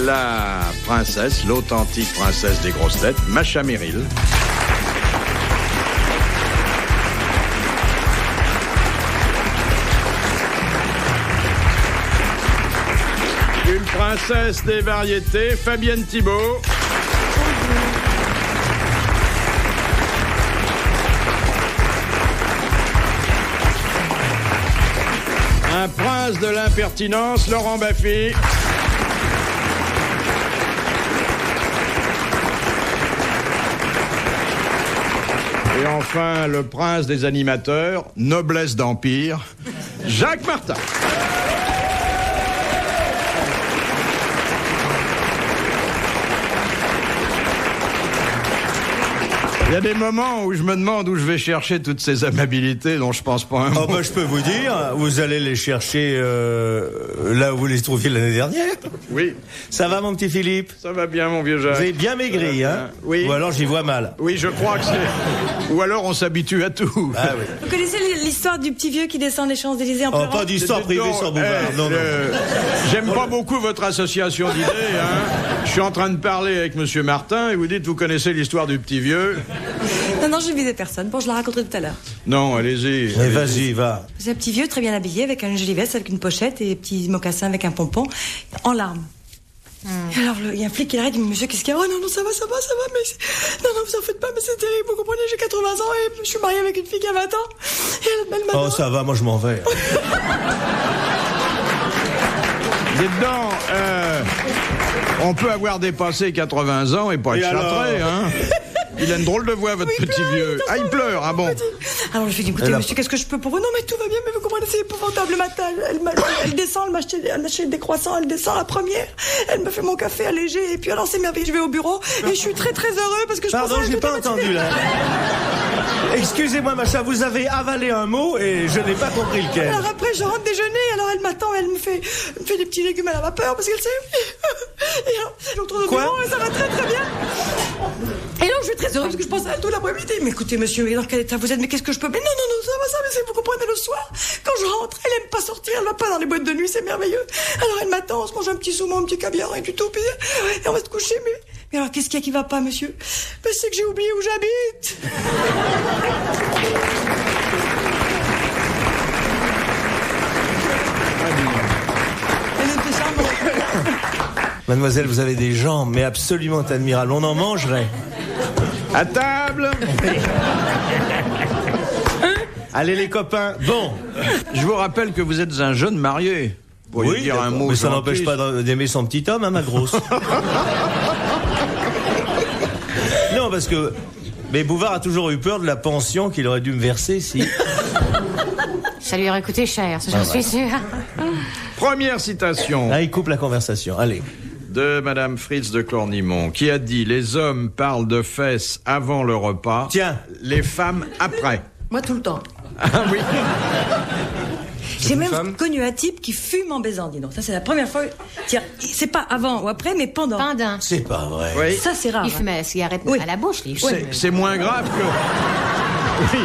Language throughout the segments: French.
la princesse, l'authentique princesse des grosses têtes, Macha Merrill. Une princesse des variétés, Fabienne Thibault. Un prince de l'impertinence, Laurent Baffy. Et enfin, le prince des animateurs, noblesse d'empire, Jacques Martin. Il y a des moments où je me demande où je vais chercher toutes ces amabilités dont je pense pas un mot. Oh bah je peux vous dire, vous allez les chercher là où vous les trouviez l'année dernière. Oui. Ça va mon petit Philippe? Ça va bien mon vieux Jacques. Vous avez bien maigri, hein? Oui. Ou alors j'y vois mal. Oui, je crois que c'est... Ou alors on s'habitue à tout. Ah oui. Vous connaissez l'histoire du petit vieux qui descend des Champs-Élysées en pleurant? Pas d'histoire privée sur Bouvard, non. J'aime pas beaucoup votre association d'idées, hein. Je suis en train de parler avec monsieur Martin et vous dites vous connaissez l'histoire du petit vieux. Non, je ne visais personne. Bon, je la raconterai tout à l'heure. Non, allez-y. Mais vas-y, va. C'est un petit vieux très bien habillé avec une jolie veste, avec une pochette et des petits mocassins avec un pompon, en larmes. Et alors, il y a un flic qui l'arrête, il me dit, monsieur, qu'est-ce qu'il y a? Oh non, ça va, mais... Non, vous en faites pas, mais c'est terrible, vous comprenez, j'ai 80 ans et je suis mariée avec une fille qui a 20 ans. Et elle m'a... Oh, ça va, moi je m'en vais. Dites donc, on peut avoir dépassé 80 ans et pas être châtré, hein. Il a une drôle de voix, votre petit vieux. Ah, il pleure, ah bon. Alors je lui dis, écoutez, monsieur, qu'est-ce que je peux pour vous? Non, mais tout va bien, mais vous comprenez, c'est épouvantable. Le matin, elle descend, elle m'a acheté des croissants, elle descend la première, elle me fait mon café allégé, et puis alors c'est merveilleux, je vais au bureau, et je suis très très heureux parce que je Pardon, j'ai pas entendu là. Excusez-moi, Macha, vous avez avalé un mot et je n'ai pas compris lequel. Alors après, je rentre déjeuner, alors elle m'attend, elle me fait des petits légumes à la vapeur parce qu'elle sait. Et alors, elle retourne au bureau et ça va très très bien. Et donc, je suis très heureuse parce que je pense à elle tout l'après-midi. Mais écoutez, monsieur, mais dans quel état vous êtes? Mais qu'est-ce que je peux? Mais non, ça va, mais vous comprenez, le soir, quand je rentre, elle aime pas sortir, elle va pas dans les boîtes de nuit, c'est merveilleux. Alors elle m'attend, on se mange un petit saumon, un petit caviar et du tout, et on va se coucher, mais alors, qu'est-ce qu'il y a qui va pas, monsieur? Ben, c'est que j'ai oublié où j'habite. Mademoiselle, vous avez des jambes, mais absolument admirables. On en mangerait. À table. Allez les copains. Bon. Je vous rappelle que vous êtes un jeune marié. Vous pourriez dire un mot mais ça gentil. n'empêche pas d'aimer son petit homme, hein, ma grosse. Non, parce que... Mais Bouvard a toujours eu peur de la pension qu'il aurait dû me verser si... Ça lui aurait coûté cher, j'en suis sûre. Première citation. Là, il coupe la conversation. Allez. De Madame Fritz de Cornimont, qui a dit « Les hommes parlent de fesses avant le repas. Tiens. Les femmes après. » Moi, tout le temps. Ah oui. J'ai même connu un type qui fume en baisant, dis donc. Ça, c'est la première fois. Tiens, c'est pas avant ou après, mais pendant. Pendant. C'est pas vrai. Oui. Ça, c'est rare. Il fumait la cigarette à la bouche, lui. C'est moins grave que... Oui.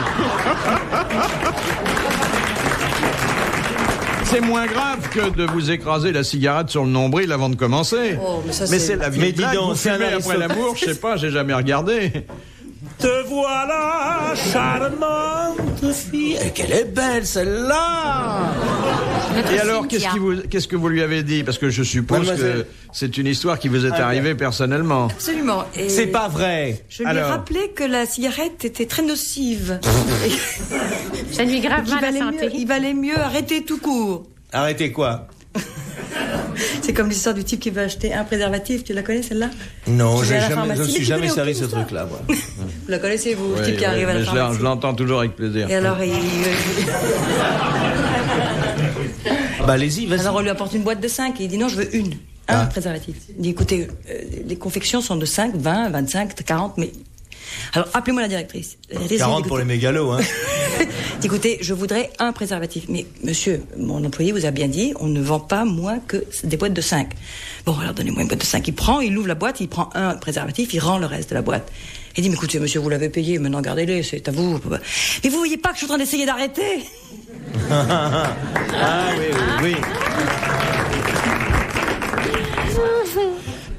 C'est moins grave que de vous écraser la cigarette sur le nombril avant de commencer. Oh, mais ça, c'est la vieille Mais dis blague, donc, vous c'est un fumez après aristocrate. l'amour, je sais pas, j'ai jamais regardé. Te voilà, charmante fille. Et qu'elle est belle, celle-là. Et alors, qu'est-ce que vous lui avez dit? Parce que je suppose Mademoiselle. que c'est une histoire qui vous est arrivée personnellement. Absolument. Et C'est pas vrai. je lui ai rappelé que la cigarette était très nocive. Ça lui grave mal à la santé. Il valait mieux arrêter tout court. Arrêtez quoi? C'est comme l'histoire du type qui veut acheter un préservatif. Tu la connais, celle-là? Non, Qui je vient à la ne pharmacie. me Mais suis tu jamais connais servi aucune ce histoire. truc-là, moi. Vous la connaissez, vous, le Oui, type qui arrive à la mais pharmacie. je l'entends toujours avec plaisir. Et alors, Bah, allez-y, vas-y. alors, on lui apporte une boîte de 5 et il dit non, je veux un préservatif. Il dit écoutez, les confections sont de 5, 20, 25, 40, mais... Alors, appelez-moi la directrice. 40 pour les mégalos, hein. Écoutez, je voudrais un préservatif. Mais monsieur, mon employé vous a bien dit, on ne vend pas moins que des boîtes de 5. Bon, alors donnez-moi une boîte de 5. Il ouvre la boîte, il prend un préservatif, il rend le reste de la boîte. Il dit, mais écoutez, monsieur, vous l'avez payé, maintenant gardez-les, c'est à vous. Mais vous voyez pas que je suis en train d'essayer d'arrêter? Ah oui.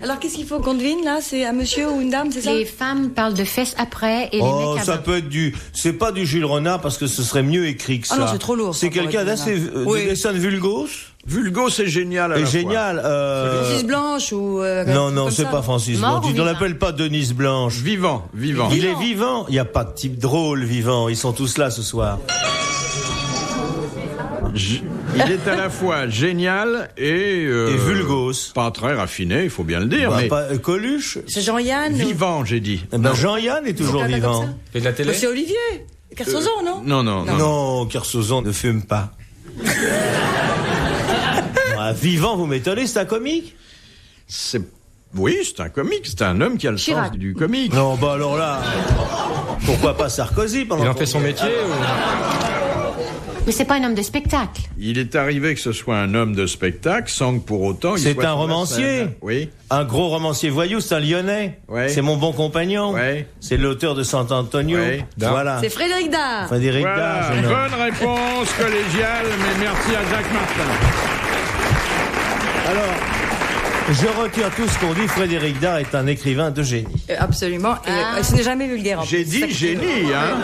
Alors, qu'est-ce qu'il faut qu'on devine, là? C'est un monsieur ou une dame, c'est ça? Les femmes parlent de fesses après et les mecs ça avant. peut être c'est pas du Jules Renard parce que ce serait mieux écrit que ça. Ah non, c'est trop lourd. C'est ça, pour quelqu'un être d'assez, Oui. des dessins de vulgos. Vulgo, c'est génial à la Génial. Francis Blanche ou... Non, c'est pas Francis Mort Blanche. ou Tu ne vivant? l'appelles pas Denise Blanche. fois. Vivant. Il est vivant. Il n'y a pas de type drôle vivant. Ils sont tous là ce soir. Il est à la fois génial et vulgos. Pas très raffiné, il faut bien le dire, Bah, mais pas, Coluche. C'est Jean-Yann vivant, j'ai dit. Eh ben, Jean-Yann est toujours Quelqu'un vivant. comme ça Et de la télé? C'est Olivier Kersozon, non? Non. Non, Kersozon ne fume pas. Vivant, vous m'étonnez, c'est un comique? Oui, c'est un comique, c'est un homme qui a le Chirac. sens du comique. Non, bah alors là, pourquoi pas Sarkozy pendant Il en qu'on fait son y est? métier ou... Mais c'est pas un homme de spectacle. Il est arrivé que ce soit un homme de spectacle sans que pour autant il C'est soit un sur la romancier. scène. Oui. Un gros romancier voyou, c'est un Lyonnais. Ouais. C'est mon bon compagnon. Ouais. C'est l'auteur de Sant'Antonio. Ouais. Voilà. C'est Frédéric Dard. Frédéric Voilà, Dard, jeune homme. bonne réponse collégiale, mais merci à Jacques Martin. Alors, je retire tout ce qu'on dit. Frédéric Dard est un écrivain de génie. Absolument. Et ce n'est jamais vulgaire. En J'ai plus. C'est ça dit qui- génie, hein.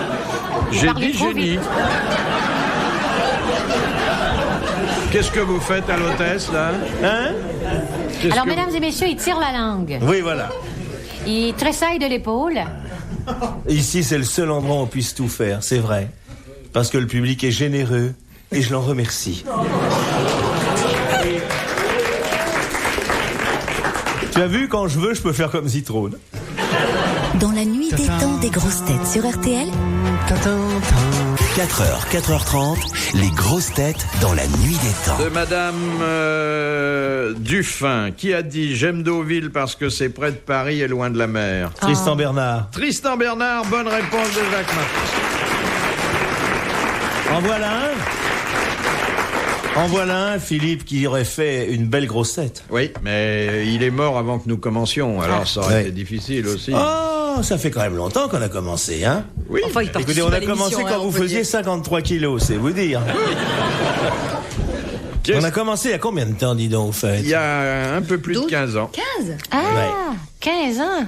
Vous J'ai parlez dit trop génie. vite. Qu'est-ce que vous faites à l'hôtesse, là? Hein? Qu'est-ce Alors, que mesdames et messieurs, il tire la langue. Oui, voilà. Il tressaille de l'épaule. Ici, c'est le seul endroit où on puisse tout faire, c'est vrai. Parce que le public est généreux et je l'en remercie. Tu as vu, quand je veux, je peux faire comme Zitrone. Dans la nuit des temps des grosses têtes sur RTL, 4h, 4h30, les grosses têtes dans la nuit des temps. De Madame Dufin, qui a dit « J'aime Deauville parce que c'est près de Paris et loin de la mer ». Tristan Bernard. Tristan Bernard, bonne réponse de Jacques Martin. En voilà un. En voilà un, Philippe, qui aurait fait une belle grosse tête. Oui, mais il est mort avant que nous commencions, alors ça aurait Ouais. été difficile aussi. Oh, ça fait quand même longtemps qu'on a commencé, hein? Oui, Enfin, il participe Écoutez, on à a commencé l'émission, quand hein, on vous peut faisiez dire. 53 kilos, c'est vous dire. On a commencé il y a combien de temps, dis donc, au fait? il y a un peu plus de 15 ans. 15. Ah, Ouais. 15 ans.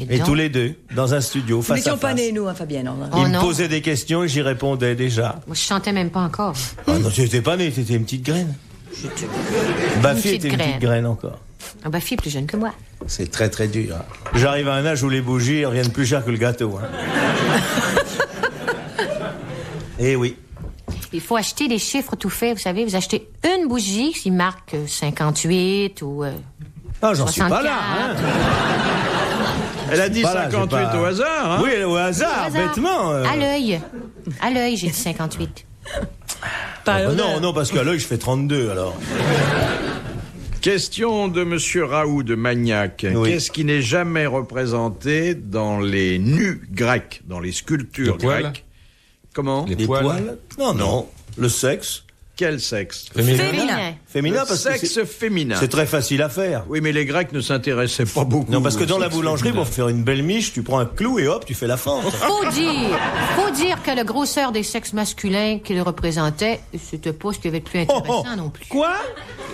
Et donc. tous les deux, dans un studio, Nous face à n'étions pas face. nés, nous, hein, Fabienne. hein. Oh Il me non. posait des questions et j'y répondais déjà. Moi, je chantais même pas encore. Ah non, tu n'étais pas né, tu étais une petite graine. Baffy Une était petite une petite graine encore. Ah bah, fille plus jeune que moi. C'est très très dur. Hein. J'arrive à un âge où les bougies reviennent plus cher que le gâteau. Hein. Eh oui. Il faut acheter des chiffres tout faits, vous savez. Vous achetez une bougie qui marque 58 ou... Ah, j'en suis pas là. 64. Hein. Elle a dit Voilà, j'ai 58 pas- au hasard. Hein. Oui, au hasard, Au hasard. bêtement. À l'œil. À l'œil, j'ai dit 58. Non, parce qu'à l'œil, je fais 32 alors. Question de Monsieur Raoult de Magnac. Oui. Qu'est-ce qui n'est jamais représenté dans les nus grecs, dans les sculptures Les poils. grecques? Comment? Les Les poils. poils? Non. Le sexe. Quel sexe? Féminin. Féminin, Le parce que sexe féminin. c'est très facile à faire. Oui, mais les Grecs ne s'intéressaient pas beaucoup. Non, parce que au dans la sexe boulangerie, féminin. pour faire une belle miche, tu prends un clou et hop, tu fais la fente. Faut dire que la grosseur des sexes masculins qu'il représentait, c'était pas ce qui avait de plus intéressant non plus. Quoi?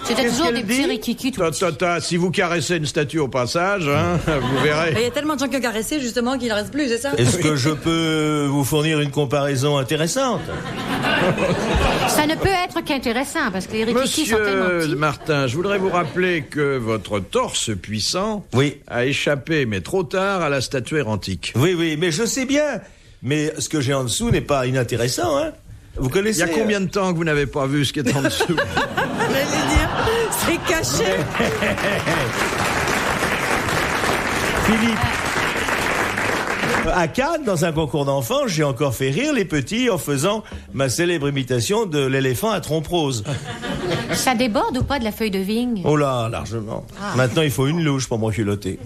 C'était Qu'est-ce toujours qu'elle des petits dit rikiki tout petits. Si vous caressez une statue au passage, hein, vous Il verrez. y a tellement de gens qui ont caressé, justement, qu'il n'en reste plus, c'est ça? Est-ce que je peux vous fournir une comparaison intéressante? Ça ne peut être qu'intéressant, parce que les rikiki sont tellement Monsieur petits. Martin, je voudrais vous rappeler que votre torse puissant Oui. a échappé, mais trop tard, à la statuaire antique. Oui, mais je sais bien. Mais ce que j'ai en dessous n'est pas inintéressant, hein? Vous Il connaissez? y a combien de temps que vous n'avez pas vu ce qui est en dessous? J'allais dire, c'est caché. Philippe. À Cannes, dans un concours d'enfants, j'ai encore fait rire les petits en faisant ma célèbre imitation de l'éléphant à trompe rose. Ça déborde ou pas de la feuille de vigne? Oh là, largement. Maintenant, il faut une louche pour m'enculotter.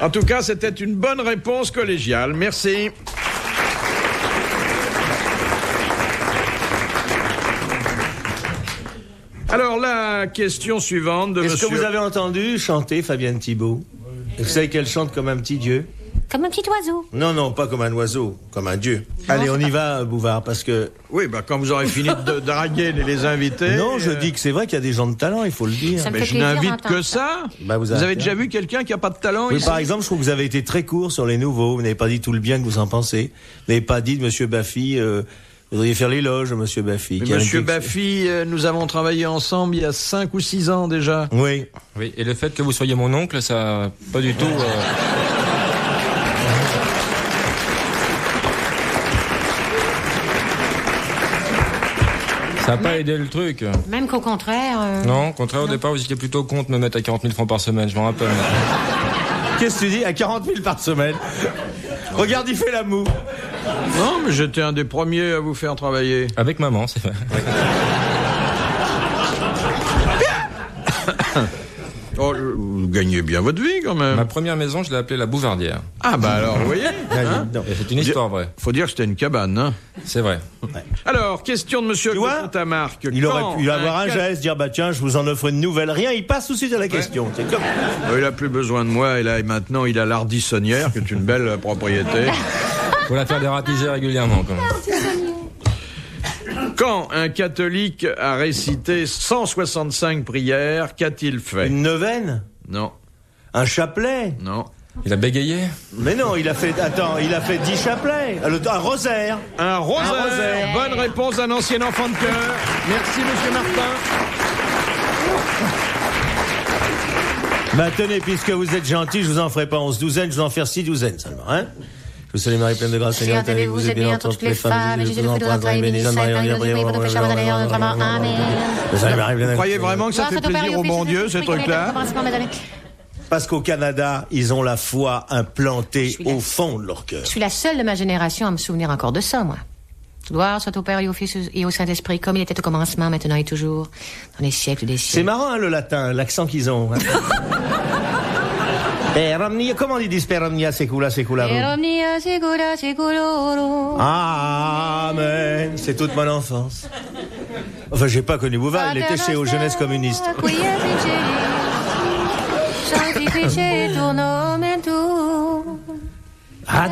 En tout cas, c'était une bonne réponse collégiale. Merci. Alors, la question suivante de Est-ce monsieur... que vous avez entendu chanter Fabienne Thibault? Vous savez qu'elle chante comme un petit dieu? Comme un petit oiseau. Non, pas comme un oiseau, comme un dieu. Allez, on y va, Bouvard, parce que... Oui, quand vous aurez fini de draguer les invités... Non, je dis que c'est vrai qu'il y a des gens de talent, il faut le dire. Mais je n'invite que ça. Vous avez déjà vu quelqu'un qui n'a pas de talent oui, ici? Par exemple, je trouve que vous avez été très court sur les nouveaux. Vous n'avez pas dit tout le bien que vous en pensez. Vous n'avez pas dit de Monsieur Baffy... vous devriez faire l'éloge, Monsieur Baffy. Monsieur Baffy, nous avons travaillé ensemble il y a 5 ou 6 ans déjà. Oui. Oui, et le fait que vous soyez mon oncle, ça... Pas du tout... Ça n'a pas aidé le truc. Même qu'au contraire... Non, au contraire, au départ, vous étiez plutôt contre me mettre à 40 000 francs par semaine, je m'en rappelle. Qu'est-ce que tu dis? À 40 000 par semaine? Regarde, il fait la moue. Non, mais j'étais un des premiers à vous faire travailler. Avec maman, c'est vrai. Oh, vous gagnez bien votre vie quand même. Ma première maison, je l'ai appelée la Bouvardière. Ah alors, vous voyez Et c'est une histoire vraie. Faut dire que c'était une cabane, hein. C'est vrai. Alors, question de Monsieur Contamarque. Il aurait pu avoir un geste, dire tiens, je vous en offre une nouvelle. Rien, il passe tout de suite à la question. C'est comme... Il a plus besoin de moi, et là, et maintenant, il a l'Ardissonnière, qui est une belle propriété. Faut la faire dératiser régulièrement, quand même. Quand un catholique a récité 165 prières, qu'a-t-il fait? Une neuvaine? Non. Un chapelet? Non. Il a bégayé? Mais non, il a fait 10 chapelets. Un rosaire. Un rosaire. Bonne réponse d'un ancien enfant de cœur. Merci, Monsieur Martin. Tenez, puisque vous êtes gentil, je vous en ferai pas 11 douzaines, je vous en ferai 6 douzaines seulement, hein? Je vous salue Marie pleine de grâce, Seigneur est avec vous, êtes bénie entre toutes les femmes, et Jésus, le fruit de votre entrailles, béni Sainte Marie, Mère de Dieu, prie pour nos pécheurs, maintenant et en notre mort. Amen. Vous croyez vraiment que ça fait plaisir au bon Dieu, ce truc-là? Parce qu'au Canada, ils ont la foi implantée au fond de leur cœur. Je suis la seule de ma génération à me souvenir encore de ça, moi. Gloire soit au Père et au Fils et au Saint-Esprit, comme il était au commencement, maintenant et toujours, dans les siècles des siècles. C'est marrant, hein, le latin, l'accent qu'ils ont. Hein. Per omnia, comment ils disent per omnia secula secularum? Per omnia secula seculorum. Amen. C'est toute mon enfance. Enfin, j'ai pas connu Bouvard, il était chez aux jeunesses communistes. Ah,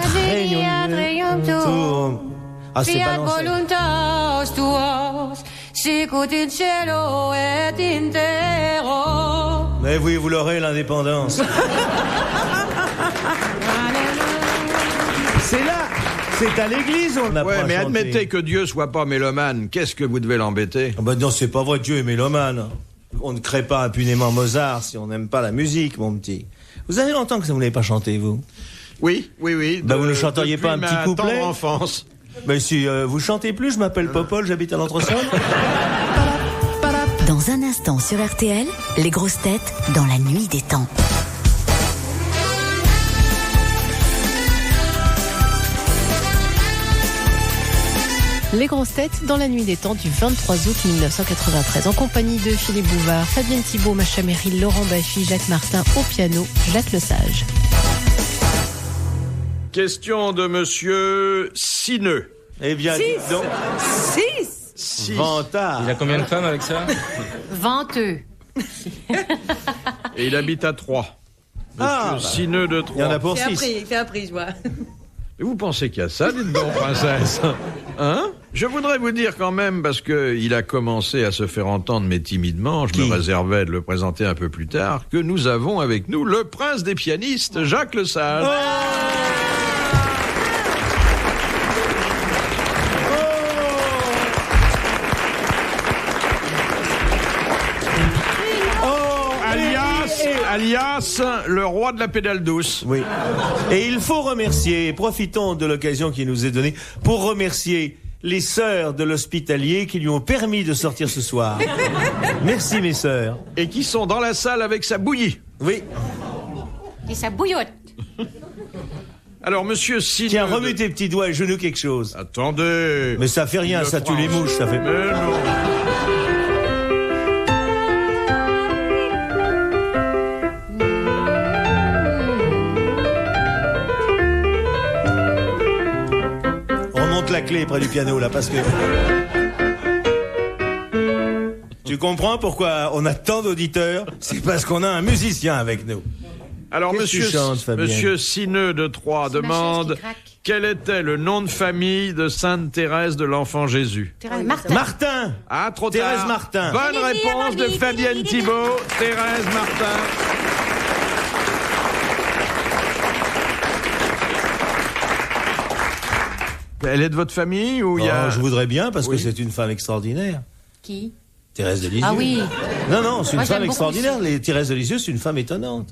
c'est mais oui, vous l'aurez, l'indépendance. C'est là, c'est à l'église on apprend. Ouais, mais admettez que Dieu soit pas mélomane, qu'est-ce que vous devez l'embêter? Non, c'est pas vrai, Dieu est mélomane. On ne crée pas impunément Mozart si on n'aime pas la musique, mon petit. Vous avez longtemps que ça vous n'avez pas chanté, vous? Oui. Vous ne chanteriez pas un petit couplet? Tendre enfance. Mais si vous chantez plus, je m'appelle Popol, j'habite à l'entresol. Dans un instant sur RTL, les grosses têtes dans la nuit des temps. Les grosses têtes dans la nuit des temps du 23 août 1993 en compagnie de Philippe Bouvard, Fabienne Thibault, Macha Merrill, Laurent Baffy, Jacques Martin au piano, Jacques Lesage. Question de Monsieur Sineux. Eh bien, donc... 6. Vantard. Il a combien de femmes avec ça? Venteux. Et il habite à Troyes. Monsieur Sineux de Troyes. Il y en a pour 6. Il fait un prix, je vois. Et vous pensez qu'il y a ça, dites donc, princesse? Hein? Je voudrais vous dire quand même, parce que il a commencé à se faire entendre, mais timidement, je me réservais de le présenter un peu plus tard, que nous avons avec nous le prince des pianistes, Jacques Lesage. Alias, le roi de la pédale douce. Oui. Et il faut remercier, profitons de l'occasion qui nous est donnée, pour remercier les sœurs de l'hospitalier qui lui ont permis de sortir ce soir. Merci, mes sœurs. Et qui sont dans la salle avec sa bouillie. Oui. Et ça bouillotte. Alors, monsieur Sineux... Tiens, remue tes petits doigts et genoux quelque chose. Attendez. Mais ça fait rien, ça tue les mouches, ça fait... Mais non. La clé près du piano là parce que tu comprends pourquoi on a tant d'auditeurs, c'est parce qu'on a un musicien avec nous. Alors, Qu'est-ce que tu chantes, Fabienne ? monsieur Sineux de Troyes C'est ma chaise demande qui craque. quel était le nom de famille de Sainte Thérèse de l'Enfant Jésus. Martin. Martin. Ah, trop Thérèse tard. Martin. Bonne réponse de Fabienne Thibault. Thérèse Martin. Elle est de votre famille ou il y a... Je voudrais bien parce Oui. que c'est une femme extraordinaire. Qui? Thérèse de Lisieux. Ah oui. Non, c'est une Moi, femme j'aime beaucoup extraordinaire. Thérèse de Lisieux, c'est une femme étonnante.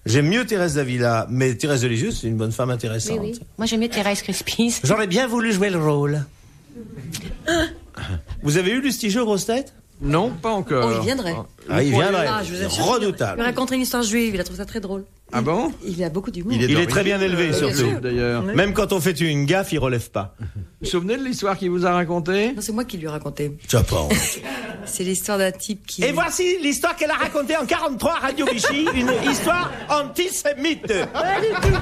J'aime mieux Thérèse d'Avila, mais Thérèse de Lisieux, c'est une bonne femme intéressante. Oui. Moi, j'aime mieux Thérèse Crispy. J'aurais bien voulu jouer le rôle. Vous avez eu Lustiger grosse tête ? Non, pas encore. Oh, il viendrait. Ah, il viendrait. Ah, je vous assure. Redoutable. Il m'a raconté une histoire juive, il a trouvé ça très drôle. Ah bon? Il a beaucoup d'humour. Il est très bien élevé, surtout. D'ailleurs. Oui. Même quand on fait une gaffe, il relève pas. Vous vous souvenez de l'histoire qu'il vous a racontée? Non, c'est moi qui lui ai raconté. Tu as pas honte. C'est l'histoire d'un type qui... Et voici l'histoire qu'elle a racontée en 43 à Radio Vichy, une histoire antisémite.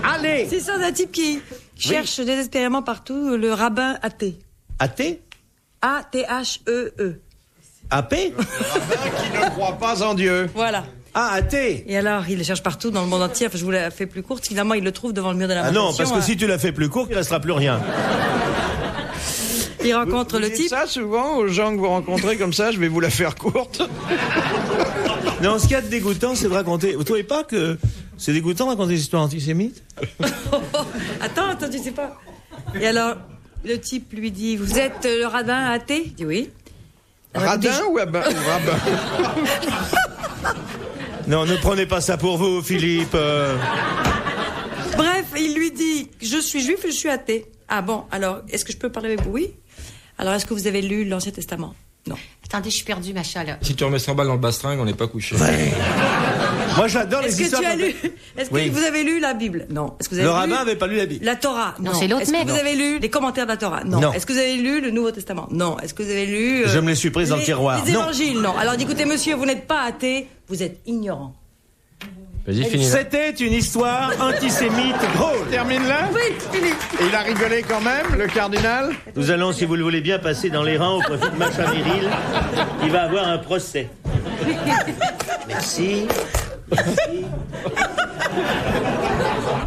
Allez. C'est l'histoire d'un type qui cherche désespérément partout le rabbin athée. Athée? A-T-H-E-E. AP? Qui ne croit pas en Dieu. Voilà. Ah, athée. Et alors, il le cherche partout dans le monde entier. Enfin, je vous l'ai fait plus courte. Finalement, il le trouve devant le mur de la Ah non, parce que si tu l'as fait plus court, il restera plus rien. Il rencontre Vous le dites type. ça souvent aux gens que vous rencontrez comme ça, je vais vous la faire courte. Non, ce qu'il y a de dégoûtant, c'est de raconter... Vous trouvez pas que c'est dégoûtant de raconter des histoires antisémites? Attends, tu sais pas. Et alors, le type lui dit, vous êtes le rabbin athée? Il dit oui. Alors, Radin écoutez, ou rabbin? Non, ne prenez pas ça pour vous, Philippe. Bref, il lui dit, je suis juif et je suis athée. Ah bon, alors, est-ce que je peux parler avec vous? Oui. Alors, est-ce que vous avez lu l'Ancien Testament? Non. Attendez, je suis perdue, Macha, là. Si tu remets 100 balles dans le bastringue, on n'est pas couché. Moi, j'adore les Est-ce que histoires... tu as lu? Est-ce que Oui. vous avez lu la Bible? Non. Est-ce que vous avez Le lu rabbin avait pas lu la Bible. la Torah? Non, c'est l'autre Est-ce mec. que vous avez lu les commentaires de la Torah? Non. Non. Est-ce que vous avez lu le Nouveau Testament? Non. Est-ce que vous avez lu Je me les suis prises dans le tiroir. Les Non. évangiles? Non. Alors, écoutez, monsieur, vous n'êtes pas athée, vous êtes ignorant. Vas-y, finis. C'était une histoire antisémite drôle. Termine là? Oui, fini. Et il a rigolé quand même, le cardinal? Nous allons, si vous le voulez bien, passer dans les rangs au profit de Macha Viril. Il va avoir un procès. Merci.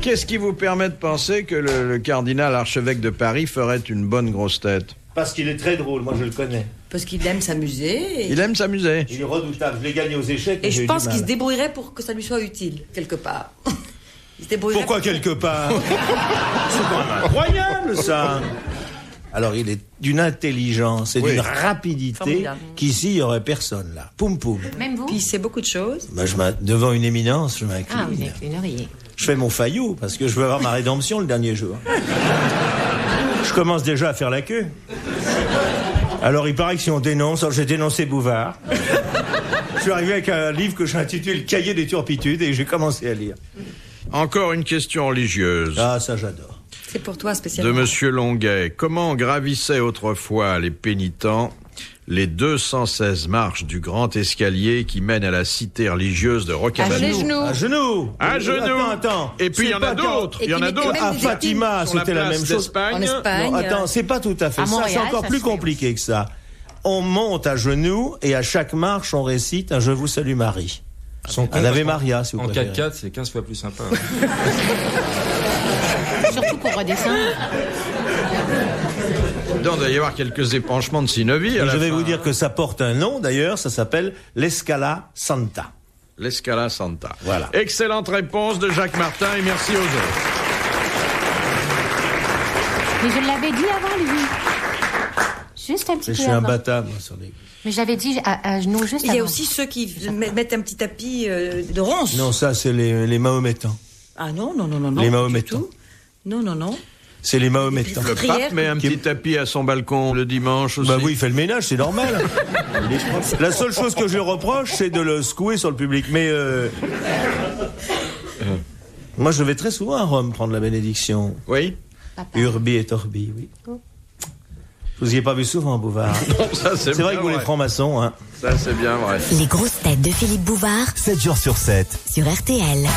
Qu'est-ce qui vous permet de penser que le cardinal archevêque de Paris ferait une bonne grosse tête? Parce qu'il est très drôle, moi je le connais. Parce qu'il aime s'amuser. Il aime s'amuser. Il est redoutable, je l'ai gagné aux échecs. mais Et j'ai je eu pense du qu'il se mal. débrouillerait pour que ça lui soit utile, quelque part. Il se débrouillerait. Pourquoi quelque part? C'est quand même incroyable ça. Alors il est d'une intelligence et Oui. d'une rapidité Formidable. qu'ici il n'y aurait personne là. Poum poum. Même vous? Puis il sait beaucoup de choses. Bah, devant une éminence, je m'incline. Ah, vous êtes une oreiller. Je fais mon faillot parce que je veux avoir ma rédemption le dernier jour. Je commence déjà à faire la queue. Alors il paraît que si on dénonce, j'ai dénoncé Bouvard. Je suis arrivé avec un livre que j'intitule Cahier des turpitudes et j'ai commencé à lire. Encore une question religieuse. Ah, ça j'adore. C'est pour toi De spécialement. Monsieur Longuet. Comment gravissaient autrefois les pénitents les 216 marches du grand escalier qui mène à la cité religieuse de À Rocamadour? les genoux. À genoux. À genoux. Attends. Et puis il y en a d'autres. Il y en a d'autres. À Fatima, Sur la c'était la place même chose. d'Espagne. En Espagne. Non, attends, c'est pas tout à fait À ça. Montréal, C'est encore ça plus se fait compliqué que ça. On monte à genoux et à chaque marche, on récite un Je vous salue Marie. Son Un Ave Maria, si vous En préférez. 4x4, c'est 15 fois plus sympa. Surtout pour redescendre. Il doit y avoir quelques épanchements de synovie à Et la je vais fin. vous dire que ça porte un nom, d'ailleurs, ça s'appelle l'Escala Santa. L'Escala Santa. Voilà. Excellente réponse de Jacques Martin et merci aux autres. Mais je l'avais dit avant, lui. Juste un petit Je peu suis un avant. bâtard, moi, sur les... Mais j'avais dit à genoux juste Il y a avant. aussi ceux qui mettent un petit tapis de ronces. Non, ça, c'est les Mahométans. Ah non. Les pas Mahométans. du tout. Non. C'est les Mahométans. Le Prière, pape met un qui- petit tapis à son balcon le dimanche aussi. Bah oui, il fait le ménage, c'est normal. La seule chose que je lui reproche, c'est de le secouer sur le public. Mais moi, je vais très souvent à Rome prendre la bénédiction. Oui. Papa. Urbi et Orbi, oui. Vous y avez pas vu souvent, Bouvard. Ça, C'est vrai que vous les francs-maçons, hein. Ça, c'est bien vrai. Les grosses têtes de Philippe Bouvard 7 jours sur 7. sur RTL.